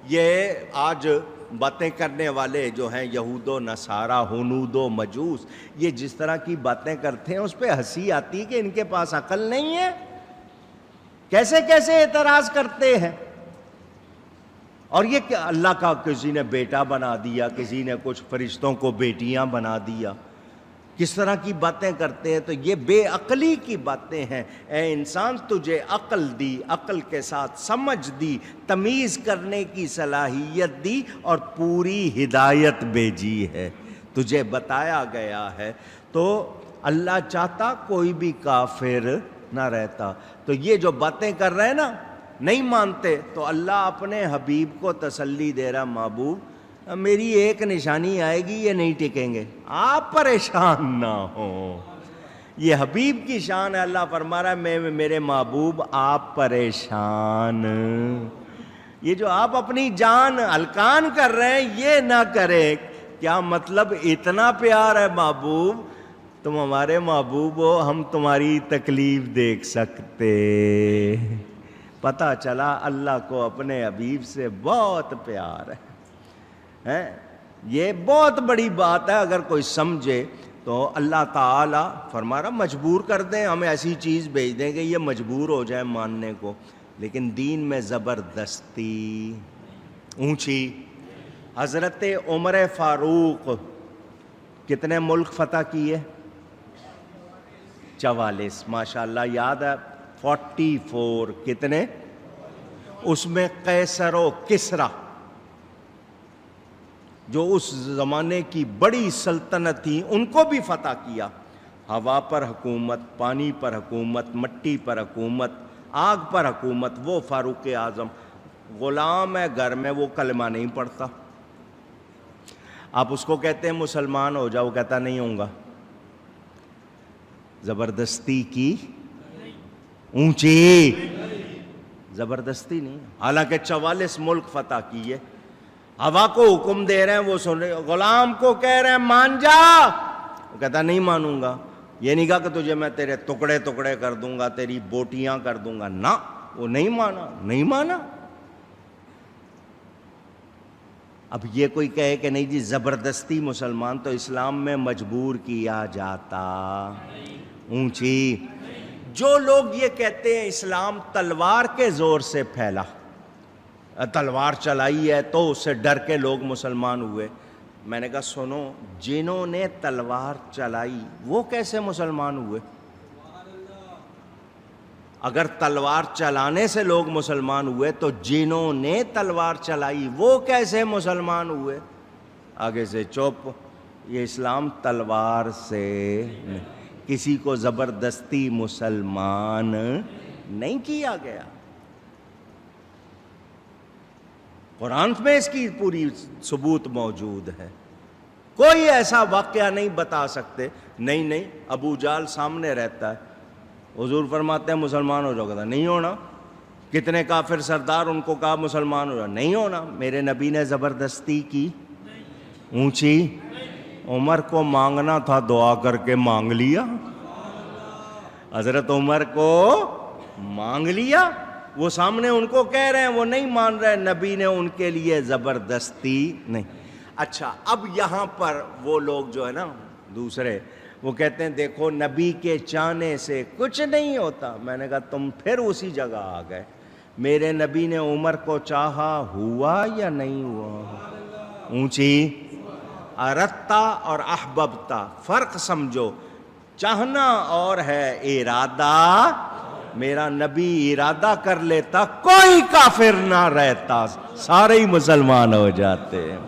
یہ آج باتیں کرنے والے جو ہیں یہود و نصارہ، ہنود و مجوس، یہ جس طرح کی باتیں کرتے ہیں اس پہ ہنسی آتی ہے کہ ان کے پاس عقل نہیں ہے، کیسے کیسے اعتراض کرتے ہیں۔ اور یہ کہ اللہ کا کسی نے بیٹا بنا دیا، کسی نے کچھ فرشتوں کو بیٹیاں بنا دیا، کس طرح کی باتیں کرتے ہیں۔ تو یہ بے عقلی کی باتیں ہیں۔ اے انسان، تجھے عقل دی، عقل کے ساتھ سمجھ دی، تمیز کرنے کی صلاحیت دی اور پوری ہدایت بھیجی ہے، تجھے بتایا گیا ہے۔ تو اللہ چاہتا کوئی بھی کافر نہ رہتا۔ تو یہ جو باتیں کر رہے ہیں نا، نہیں مانتے، تو اللہ اپنے حبیب کو تسلی دے رہا، محبوب میری ایک نشانی آئے گی، یہ نہیں ٹکیں گے، آپ پریشان نہ ہوں۔ یہ حبیب کی شان ہے۔ اللہ فرما رہا ہے میں میرے محبوب آپ پریشان، یہ جو آپ اپنی جان ہلکان کر رہے ہیں یہ نہ کریں۔ کیا مطلب؟ اتنا پیار ہے محبوب، تم ہمارے محبوب ہو، ہم تمہاری تکلیف دیکھ سکتے۔ پتہ چلا اللہ کو اپنے حبیب سے بہت پیار ہے۔ یہ بہت بڑی بات ہے، اگر کوئی سمجھے تو اللہ تعالیٰ فرما رہا مجبور کر دیں، ہمیں ایسی چیز بھیج دیں کہ یہ مجبور ہو جائیں ماننے کو، لیکن دین میں زبردستی اونچی۔ حضرت عمر فاروق کتنے ملک فتح کیے؟ 44، ماشاءاللہ یاد ہے، 44 کتنے؟ اس میں قیصر و کسریٰ جو اس زمانے کی بڑی سلطنت تھی ان کو بھی فتح کیا۔ ہوا پر حکومت، پانی پر حکومت، مٹی پر حکومت، آگ پر حکومت۔ وہ فاروق اعظم غلام ہے گھر میں، وہ کلمہ نہیں پڑھتا، آپ اس کو کہتے ہیں مسلمان ہو جاؤ، کہتا نہیں ہوں گا۔ زبردستی کی اونچی، زبردستی نہیں، حالانکہ 44 ملک فتح کیے۔ ہوا کو حکم دے رہے ہیں، وہ سن رہے، غلام کو کہہ رہے ہیں مان جا، وہ کہتا نہیں مانوں گا۔ یہ نہیں کہا کہ تجھے میں تیرے ٹکڑے ٹکڑے کر دوں گا، تیری بوٹیاں کر دوں گا، نہ، وہ نہیں مانا، نہیں مانا۔ اب یہ کوئی کہے کہ نہیں جی زبردستی مسلمان، تو اسلام میں مجبور کیا جاتا، اونچی۔ جو لوگ یہ کہتے ہیں اسلام تلوار کے زور سے پھیلا، تلوار چلائی ہے تو اس سے ڈر کے لوگ مسلمان ہوئے، میں نے کہا سنو، جنہوں نے تلوار چلائی وہ کیسے مسلمان ہوئے؟ اگر تلوار چلانے سے لوگ مسلمان ہوئے تو جنہوں نے تلوار چلائی وہ کیسے مسلمان ہوئے؟ آگے سے چپ۔ یہ اسلام تلوار سے، کسی کو زبردستی مسلمان نہیں کیا گیا۔ قرآن میں اس کی پوری ثبوت موجود ہے۔ کوئی ایسا واقعہ نہیں بتا سکتے، نہیں ابو جہل سامنے رہتا ہے، حضور فرماتے ہیں مسلمان ہو جاؤ، کہتا نہیں ہونا۔ کتنے کافر سردار، ان کو کہا مسلمان ہو جاؤ، نہیں ہونا۔ میرے نبی نے زبردستی کی، اونچی۔ عمر کو مانگنا تھا، دعا کر کے مانگ لیا، حضرت عمر کو مانگ لیا۔ وہ سامنے ان کو کہہ رہے ہیں، وہ نہیں مان رہے، نبی نے ان کے لیے زبردستی نہیں۔ اچھا، اب یہاں پر وہ لوگ جو ہے نا دوسرے، وہ کہتے ہیں دیکھو نبی کے چاہنے سے کچھ نہیں ہوتا۔ میں نے کہا تم پھر اسی جگہ آ گئے۔ میرے نبی نے عمر کو چاہا، ہوا یا نہیں ہوا؟ اونچی۔ ارتا اور احببتا، فرق سمجھو، چاہنا اور ہے ارادہ۔ میرا نبی ارادہ کر لیتا کوئی کافر نہ رہتا، سارے ہی مسلمان ہو جاتے ہیں۔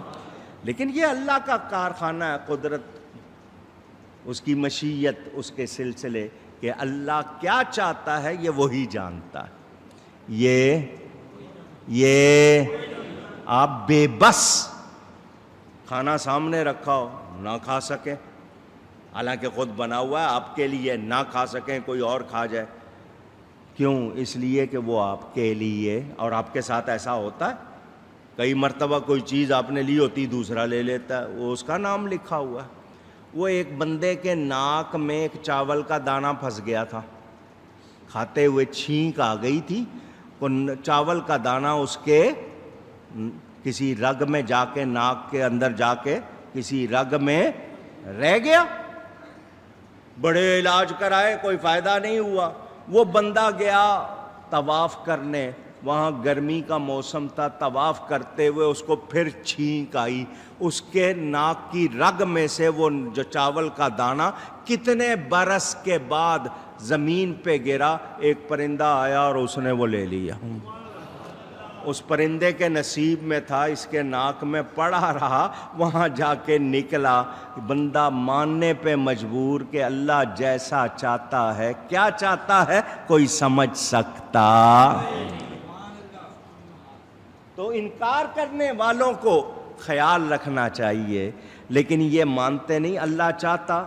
لیکن یہ اللہ کا کارخانہ ہے، قدرت، اس کی مشیت، اس کے سلسلے، کہ اللہ کیا چاہتا ہے یہ وہی جانتا ہے۔ یہ آپ بے بس، کھانا سامنے رکھا ہو نہ کھا سکیں، حالانکہ خود بنا ہوا ہے آپ کے لیے، نہ کھا سکیں، کوئی اور کھا جائے، کیوں؟ اس لیے کہ وہ آپ کے لیے، اور آپ کے ساتھ ایسا ہوتا ہے کئی مرتبہ کوئی چیز آپ نے لی ہوتی دوسرا لے لیتا ہے، وہ اس کا نام لکھا ہوا ہے۔ وہ ایک بندے کے ناک میں ایک چاول کا دانہ پھنس گیا تھا، کھاتے ہوئے چھینک آ گئی تھی، چاول کا دانہ اس کے کسی رگ میں جا کے، ناک کے اندر جا کے کسی رگ میں رہ گیا، بڑے علاج کرائے کوئی فائدہ نہیں ہوا۔ وہ بندہ گیا طواف کرنے، وہاں گرمی کا موسم تھا، طواف کرتے ہوئے اس کو پھر چھینک آئی، اس کے ناک کی رگ میں سے وہ جو چاول کا دانہ کتنے برس کے بعد زمین پہ گرا، ایک پرندہ آیا اور اس نے وہ لے لیا۔ اس پرندے کے نصیب میں تھا، اس کے ناک میں پڑا رہا، وہاں جا کے نکلا۔ بندہ ماننے پہ مجبور کہ اللہ جیسا چاہتا ہے، کیا چاہتا ہے کوئی سمجھ سکتا؟ تو انکار کرنے والوں کو خیال رکھنا چاہیے، لیکن یہ مانتے نہیں۔ اللہ چاہتا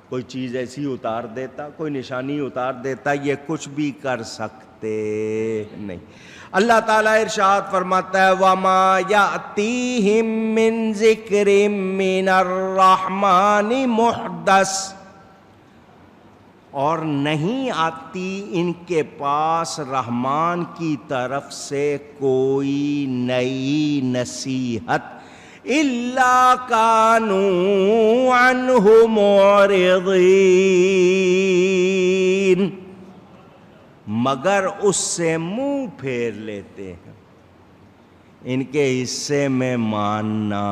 کوئی چیز ایسی اتار دیتا، کوئی نشانی اتار دیتا، یہ کچھ بھی کر سکتے نہیں۔ اللہ تعالیٰ ارشاد فرماتا ہے وَمَا يَأْتِيهِم مِّن ذِكْرٍ مِّنَ الرَّحْمَٰنِ مُحْدَثٍ، اور نہیں آتی ان کے پاس رحمان کی طرف سے کوئی نئی نصیحت، إِلَّا كَانُوا عَنْهُ مُعْرِضِينَ، مگر اس سے منہ پھیر لیتے ہیں۔ ان کے حصے میں ماننا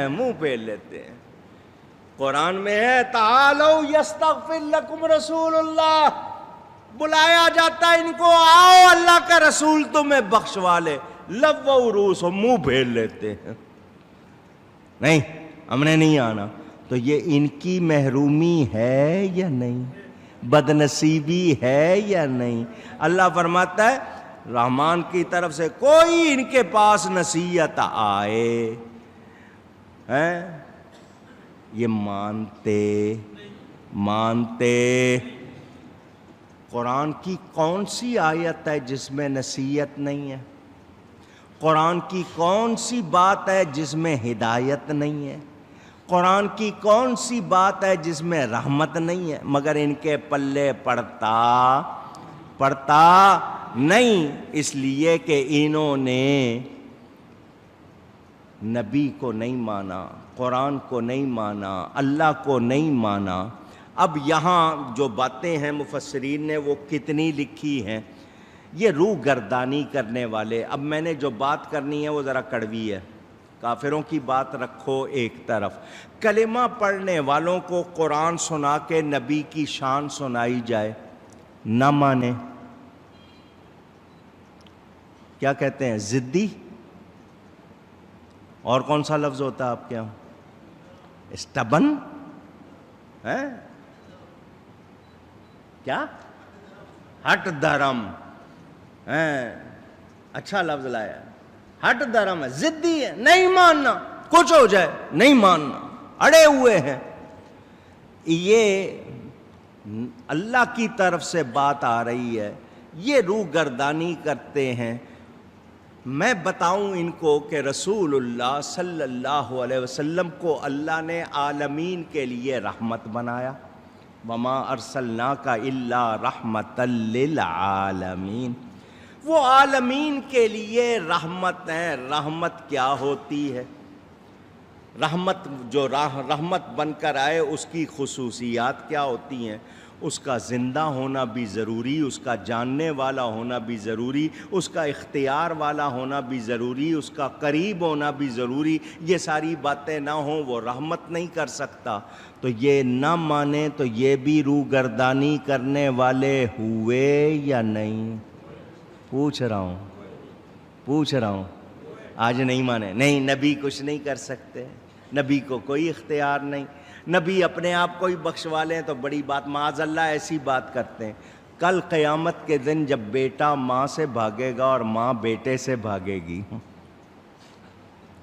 منہ پھیر لیتے ہیں۔ قرآن میں ہے تعالوا یستغفر لکم رسول اللہ، بلایا جاتا ہے ان کو، آؤ اللہ کا رسول تمہیں بخشوا لے، لووا رؤوس، منہ پھیر لیتے ہیں، نہیں ہم نے نہیں آنا۔ تو یہ ان کی محرومی ہے یا نہیں، بدنصیبی ہے یا نہیں؟ اللہ فرماتا ہے رحمان کی طرف سے کوئی ان کے پاس نصیحت آئے ہیں، یہ مانتے۔ قرآن کی کون سی آیت ہے جس میں نصیحت نہیں ہے؟ قرآن کی کون سی بات ہے جس میں ہدایت نہیں ہے؟ قرآن کی کون سی بات ہے جس میں رحمت نہیں ہے؟ مگر ان کے پلے پڑتا نہیں، اس لیے کہ انہوں نے نبی کو نہیں مانا، قرآن کو نہیں مانا، اللہ کو نہیں مانا۔ اب یہاں جو باتیں ہیں مفسرین نے وہ کتنی لکھی ہیں، یہ روح گردانی کرنے والے۔ اب میں نے جو بات کرنی ہے وہ ذرا کڑوی ہے، کافروں کی بات رکھو ایک طرف، کلمہ پڑھنے والوں کو قرآن سنا کے نبی کی شان سنائی جائے، نہ مانے، کیا کہتے ہیں؟ ضدی۔ اور کون سا لفظ ہوتا ہے آپ کے یہاں؟ اسٹبن ہے کیا؟ ہٹ دھرم ہے، اچھا لفظ لایا، ہٹ دھرم ہے، ضدی ہے، نہیں ماننا، کچھ ہو جائے نہیں ماننا، اڑے ہوئے ہیں۔ یہ اللہ کی طرف سے بات آ رہی ہے، یہ روح گردانی کرتے ہیں۔ میں بتاؤں ان کو کہ رسول اللہ صلی اللہ علیہ وسلم کو اللہ نے عالمین کے لیے رحمت بنایا، وما ارسلناک الا رحمتا للعالمین، وہ عالمین کے لیے رحمت ہیں۔ رحمت کیا ہوتی ہے؟ رحمت جو رحمت بن کر آئے اس کی خصوصیات کیا ہوتی ہیں؟ اس کا زندہ ہونا بھی ضروری، اس کا جاننے والا ہونا بھی ضروری، اس کا اختیار والا ہونا بھی ضروری، اس کا قریب ہونا بھی ضروری۔ یہ ساری باتیں نہ ہوں وہ رحمت نہیں کر سکتا۔ تو یہ نہ مانے تو یہ بھی روح گردانی کرنے والے ہوئے یا نہیں؟ پوچھ رہا ہوں۔ آج نہیں مانے، نہیں نبی کچھ نہیں کر سکتے، نبی کو کوئی اختیار نہیں، نبی اپنے آپ کو ہی بخشوا لیں تو بڑی بات، معاذ اللہ ایسی بات کرتے ہیں۔ کل قیامت کے دن جب بیٹا ماں سے بھاگے گا اور ماں بیٹے سے بھاگے گی،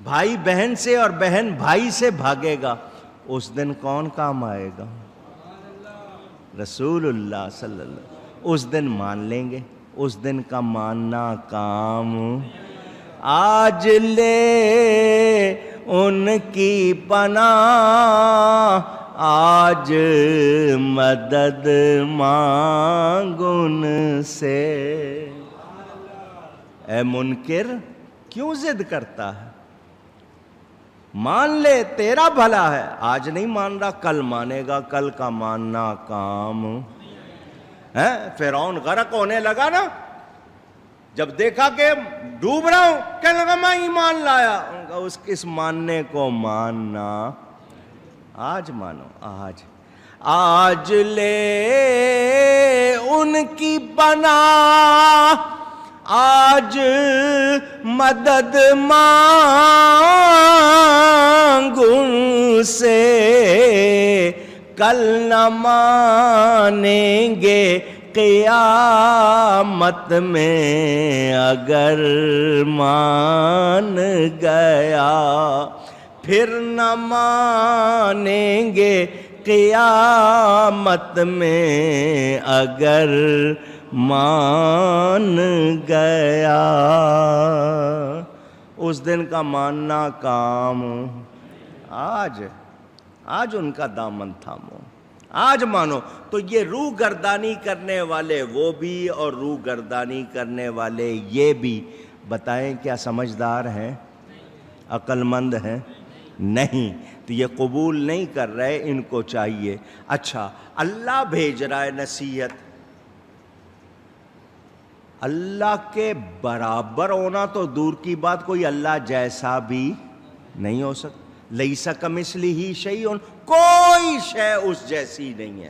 بھائی بہن سے اور بہن بھائی سے بھاگے گا، اس دن کون کام آئے گا؟ رسول اللہ صلی اللہ علیہ وسلم۔ اس دن مان لیں گے، اس دن کا ماننا کام آج لے ان کی پناہ، آج مدد مانگ ان سے۔ اے منکر کیوں ضد کرتا ہے؟ مان لے تیرا بھلا ہے، آج نہیں مان رہا کل مانے گا، کل کا ماننا کام ہے۔ فرعون غرق ہونے لگا نا، جب دیکھا کہ ڈوب رہا ہوں، کہنے لگا میں ایمان لایا، اس ماننے کو ماننا، آج مانو، آج لے ان کی بنا، آج مدد مانگ ان سے، کل نہ مانیں گے قیامت میں، اگر مان گیا پھر نہ مانیں گے قیامت میں، اگر مان گیا۔ اس دن کا ماننا کام، آج ان کا دامن تھامو، آج مانو۔ تو یہ روح گردانی کرنے والے وہ بھی اور روح گردانی کرنے والے یہ بھی، بتائیں کیا سمجھدار ہیں؟ عقل مند ہیں؟ نہیں، تو یہ قبول نہیں کر رہے، ان کو چاہیے اچھا اللہ بھیج رہا ہے نصیحت، اللہ کے برابر ہونا تو دور کی بات، کوئی اللہ جیسا بھی نہیں ہو سکتا، لیس کمثلہ شیء، کوئی شے اس جیسی نہیں ہے،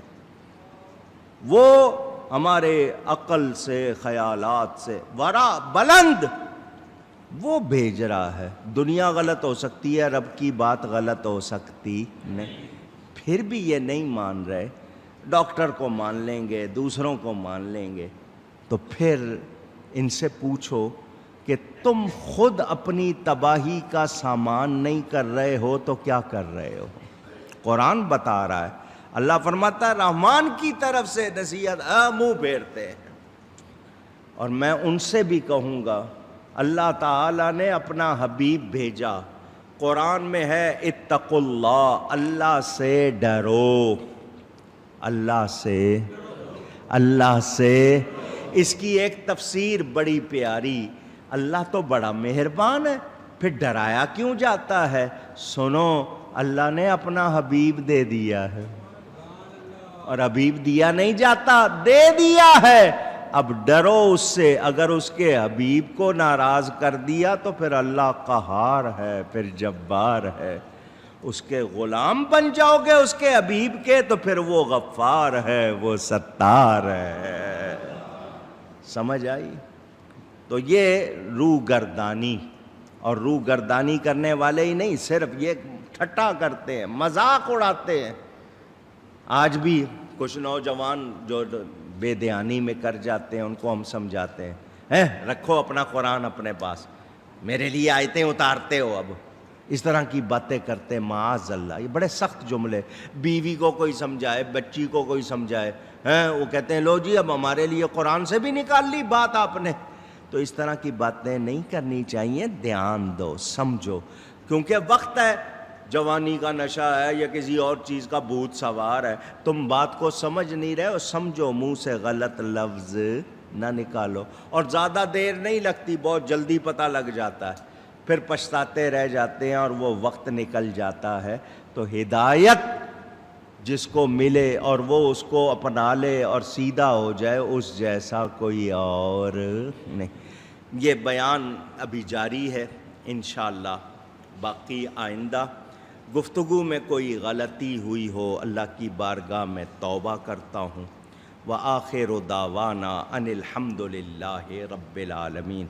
وہ ہمارے عقل سے خیالات سے ورا بلند، وہ بھیج رہا ہے۔ دنیا غلط ہو سکتی ہے، رب کی بات غلط ہو سکتی نہیں، پھر بھی یہ نہیں مان رہے، ڈاکٹر کو مان لیں گے، دوسروں کو مان لیں گے، تو پھر ان سے پوچھو کہ تم خود اپنی تباہی کا سامان نہیں کر رہے ہو تو کیا کر رہے ہو؟ قرآن بتا رہا ہے، اللہ فرماتا ہے رحمان کی طرف سے نصیحت منہ پھیرتے ہیں۔ اور میں ان سے بھی کہوں گا، اللہ تعالیٰ نے اپنا حبیب بھیجا، قرآن میں ہے اتقوا اللہ، اللہ سے ڈرو، اللہ سے۔ اس کی ایک تفسیر بڑی پیاری، اللہ تو بڑا مہربان ہے، پھر ڈرایا کیوں جاتا ہے؟ سنو، اللہ نے اپنا حبیب دے دیا ہے، اور حبیب دیا نہیں جاتا، دے دیا ہے، اب ڈرو اس سے۔ اگر اس کے حبیب کو ناراض کر دیا تو پھر اللہ قہار ہے، پھر جبار ہے، اس کے غلام بن جاؤ گے اس کے حبیب کے تو پھر وہ غفار ہے، وہ ستار ہے۔ سمجھ آئی؟ تو یہ روح گردانی، اور روح گردانی کرنے والے ہی نہیں، صرف یہ ٹھٹا کرتے ہیں، مذاق اڑاتے ہیں۔ آج بھی کچھ نوجوان جو بے دھیانی میں کر جاتے ہیں، ان کو ہم سمجھاتے ہیں، رکھو اپنا قرآن اپنے پاس، میرے لیے آیتیں اتارتے ہو، اب اس طرح کی باتیں کرتے، معاذ اللہ۔ یہ بڑے سخت جملے، بیوی کو کوئی سمجھائے، بچی کو کوئی سمجھائے، وہ کہتے ہیں لو جی اب ہمارے لیے قرآن سے بھی نکال لی بات آپ نے۔ تو اس طرح کی باتیں نہیں کرنی چاہیے، دھیان دو، سمجھو، کیونکہ وقت ہے، جوانی کا نشہ ہے یا کسی اور چیز کا بھوت سوار ہے، تم بات کو سمجھ نہیں رہے ہو، سمجھو، منہ سے غلط لفظ نہ نکالو، اور زیادہ دیر نہیں لگتی، بہت جلدی پتہ لگ جاتا ہے، پھر پچھتاتے رہ جاتے ہیں اور وہ وقت نکل جاتا ہے۔ تو ہدایت جس کو ملے اور وہ اس کو اپنا لے اور سیدھا ہو جائے، اس جیسا کوئی اور نہیں۔ یہ بیان ابھی جاری ہے، انشاءاللہ باقی آئندہ گفتگو میں کوئی غلطی ہوئی ہو، اللہ کی بارگاہ میں توبہ کرتا ہوں۔ وآخر دعوانا ان الحمد للہ رب العالمین۔